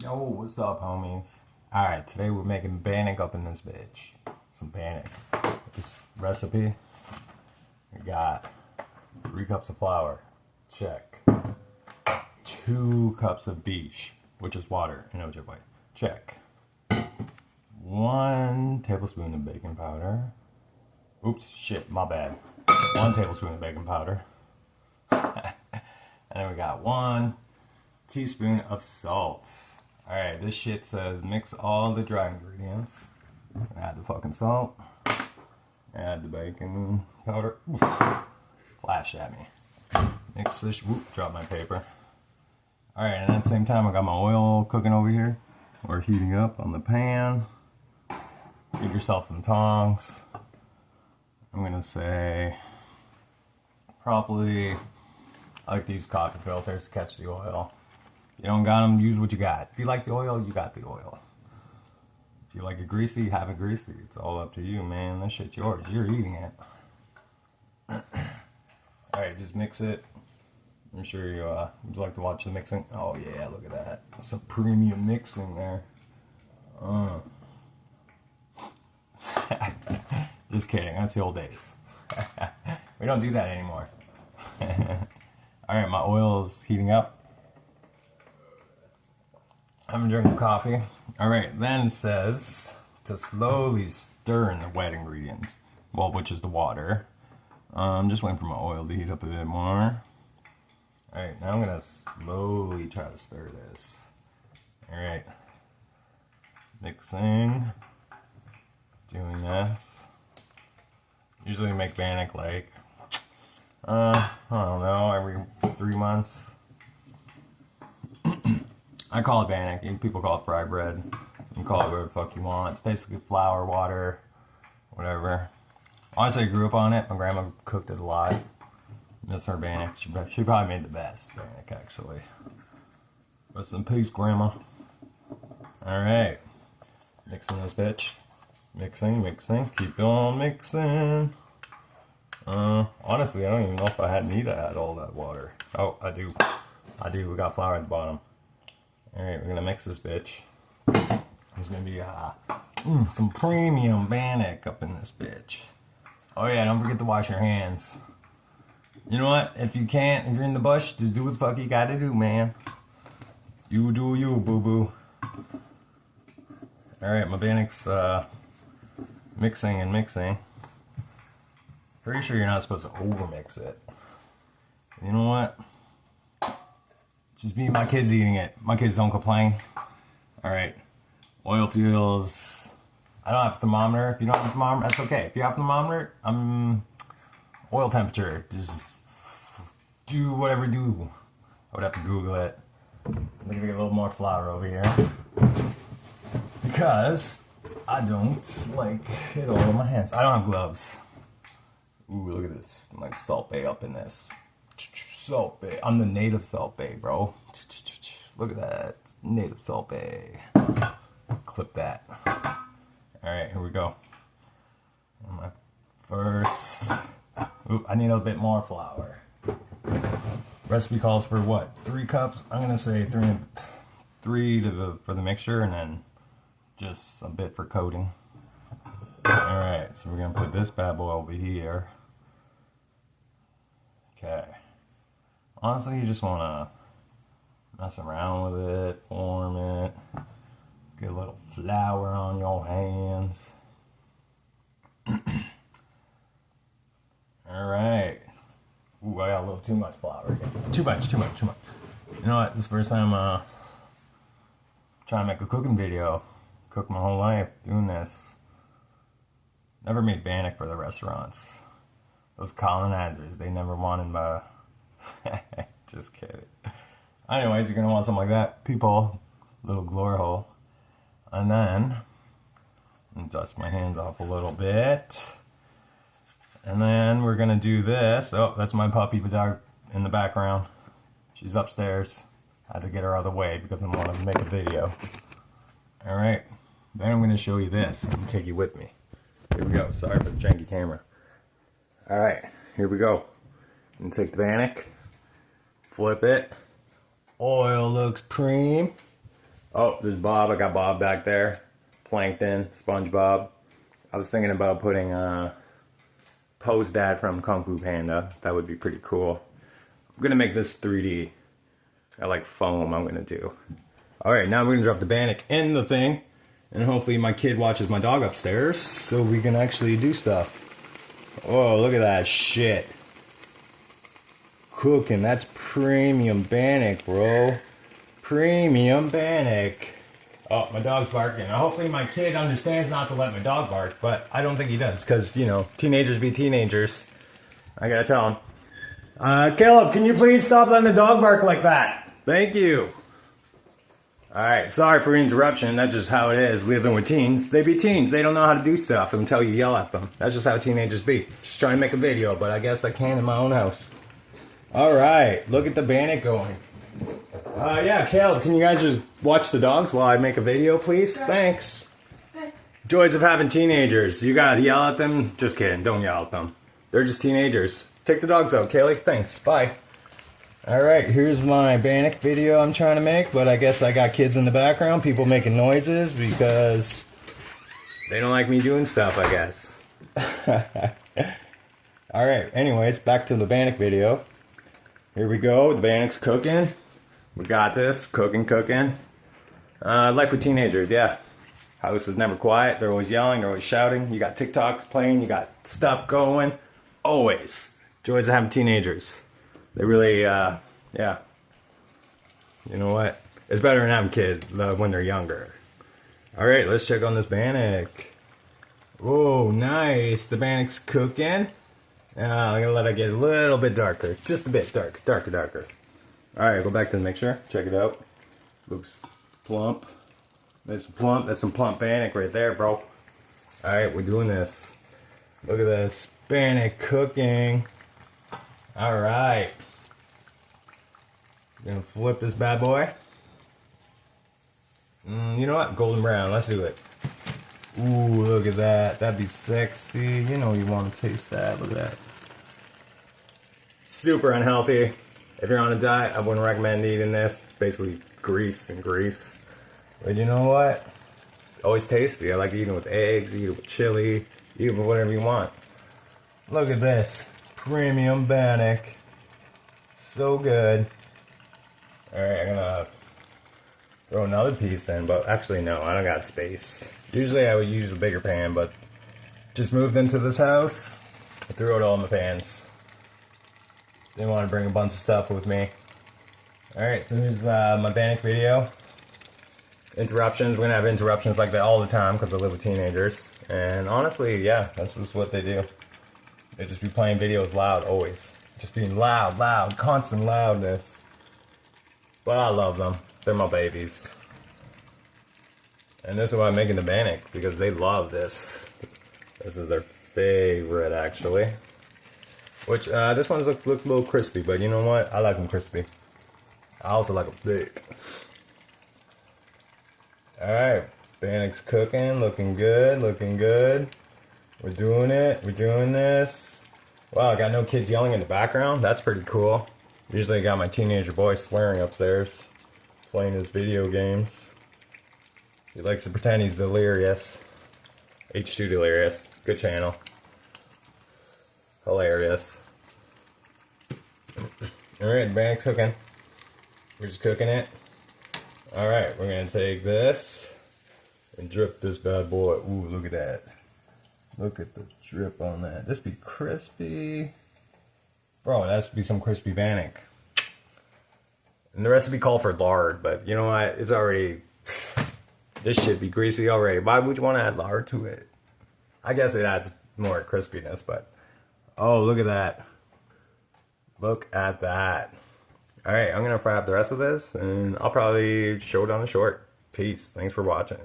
Yo, what's up, homies? Alright, today we're making Bannock up in this bitch. Some Bannock. This recipe, we got 3 cups of flour. Check. 2 cups of beach, which is water in Ojibwe. Check. 1 tablespoon of baking powder. Oops, shit, my bad. 1 tablespoon of baking powder. And then we got 1 teaspoon of salt. Alright, this shit says mix all the dry ingredients. Add the fucking salt. Add the baking powder. Oof. Flash at me. Mix this. Whoop, drop my paper. Alright, and at the same time I got my oil cooking over here. We're heating up on the pan. Give yourself some tongs. I'm gonna say probably, I like these coffee filters to catch the oil. If you don't got them, use what you got. If you like the oil, you got the oil. If you like it greasy, have it greasy. It's all up to you, man. That shit's yours. You're eating it. Alright, just mix it. I'm sure you would you like to watch the mixing. Oh yeah, look at that. That's some premium mixing there. Just kidding, that's the old days. We don't do that anymore. Alright, my oil is heating up. I'm drinking coffee. Alright, then it says to slowly stir in the wet ingredients. Well, which is the water. I'm just waiting for my oil to heat up a bit more. Alright, now I'm going to slowly try to stir this. Alright. Mixing. Doing this. Usually make Bannock like, I don't know, every 3 months. I call it Bannock. People call it fry bread. You can call it whatever the fuck you want. It's basically flour, water, whatever. Honestly, I grew up on it. My grandma cooked it a lot. Miss her Bannock. She probably made the best Bannock, actually. Rest in peace, Grandma. Alright. Mixing this bitch. Mixing. Keep on mixing. Honestly, I don't even know if I need to add all that water. Oh, I do. We got flour at the bottom. Alright, we're gonna mix this bitch. There's gonna be some premium Bannock up in this bitch. Oh yeah, don't forget to wash your hands. You know what? If you're in the bush, just do what the fuck you gotta do, man. You do you, boo-boo. Alright, my Bannock's mixing. Pretty sure you're not supposed to overmix it. You know what? Just me and my kids eating it. My kids don't complain. Alright. Oil feels... I don't have a thermometer. If you don't have a thermometer, that's okay. If you have a thermometer, oil temperature. Just do whatever you do. I would have to Google it. I'm gonna get a little more flour over here. Because I don't like it all in my hands. I don't have gloves. Ooh, look at this. I'm like Salt Bay up in this. Salt Bay. I'm the native Salt Bay, bro. Look at that. Native Salt Bay. Clip that. Alright, here we go. My first... Ooh, I need a little bit more flour. Recipe calls for what? 3 cups? I'm going to say 3 for the mixture and then just a bit for coating. Alright, so we're going to put this bad boy over here. Okay. Honestly, you just want to mess around with it, form it, get a little flour on your hands. Alright. Ooh, I got a little too much flour. Too much. You know what? This is the first time trying to make a cooking video. Cooked my whole life doing this. Never made Bannock for the restaurants. Those colonizers, they never wanted my... Just kidding. Anyways, you're going to want something like that. Peephole, little glory hole. And then, dust my hands off a little bit. And then we're going to do this. Oh, that's my puppy dog in the background. She's upstairs. I had to get her out of the way because I want to make a video. Alright, then I'm going to show you this and take you with me. Here we go. Sorry for the janky camera. Alright, here we go. And take the Bannock, flip it. Oil looks cream. Oh, there's Bob. I got Bob back there. Plankton, SpongeBob. I was thinking about putting Poe's dad from Kung Fu Panda. That would be pretty cool. I'm gonna make this 3D. I like foam I'm gonna do. Alright, now we're gonna drop the Bannock in the thing. And hopefully my kid watches my dog upstairs so we can actually do stuff. Oh, look at that shit. Cooking, that's premium Bannock, bro. Premium Bannock. Oh, my dog's barking. Now, hopefully my kid understands not to let my dog bark, but I don't think he does, because, you know, teenagers be teenagers. I gotta tell him. Caleb, can you please stop letting the dog bark like that? Thank you. Alright, sorry for the interruption. That's just how it is, living with teens. They be teens. They don't know how to do stuff until you yell at them. That's just how teenagers be. Just trying to make a video, but I guess I can in my own house. Alright, look at the Bannock going. Yeah, Caleb, can you guys just watch the dogs while I make a video, please? Sure. Thanks. Hey. Joys of having teenagers. You gotta yell at them. Just kidding, don't yell at them. They're just teenagers. Take the dogs out, Kaylee. Thanks, bye. Alright, here's my Bannock video I'm trying to make, but I guess I got kids in the background, people making noises because they don't like me doing stuff, I guess. Alright, anyways, back to the Bannock video. Here we go, the Bannock's cooking. We got this, cooking. Life with teenagers, yeah. House is never quiet, they're always yelling, they're always shouting. You got TikToks playing, you got stuff going. Always. Joys of having teenagers. They really, yeah. You know what? It's better than having kids when they're younger. Alright, let's check on this Bannock. Oh, nice. The Bannock's cooking. I'm gonna let it get a little bit darker. Just a bit darker. Alright, go back to the mixture. Check it out. Looks plump. That's some plump Bannock right there, bro. Alright, we're doing this. Look at this. Bannock cooking. Alright. Gonna flip this bad boy. You know what? Golden brown. Let's do it. Ooh, look at that. That'd be sexy. You know you want to taste that. Look at that. Super unhealthy. If you're on a diet, I wouldn't recommend eating this. It's basically grease and grease. But you know what? Always tasty. I like eating it with eggs, eat it with chili, eat it with whatever you want. Look at this. Premium Bannock. So good. Alright, I'm gonna throw another piece in, but actually no, I don't got space. Usually I would use a bigger pan, but just moved into this house, I threw it all in the pans. Didn't want to bring a bunch of stuff with me. Alright, so here's my Bannock video. Interruptions, we're gonna have interruptions like that all the time because I live with teenagers. And honestly, yeah, that's just what they do. They just be playing videos loud, always. Just being loud, constant loudness. But I love them. They're my babies. And this is why I'm making the Bannock, because they love this. This is their favorite, actually. Which, this one's look a little crispy, but you know what? I like them crispy. I also like them thick. Alright, Bannock's cooking, looking good. We're doing it, we're doing this. Wow, I got no kids yelling in the background. That's pretty cool. Usually I got my teenager boy swearing upstairs, playing his video games. He likes to pretend he's delirious. H2 Delirious. Good channel. Hilarious. Alright, Bannock's cooking. We're just cooking it. Alright, we're going to take this and drip this bad boy. Ooh, look at that. Look at the drip on that. This be crispy. Bro, that should be some crispy Bannock. And the recipe called for lard, but you know what? It's already... This should be greasy already. Why would you want to add lard to it? I guess it adds more crispiness, but... Oh, look at that. Look at that. Alright, I'm going to fry up the rest of this, and I'll probably show it on the short. Peace. Thanks for watching.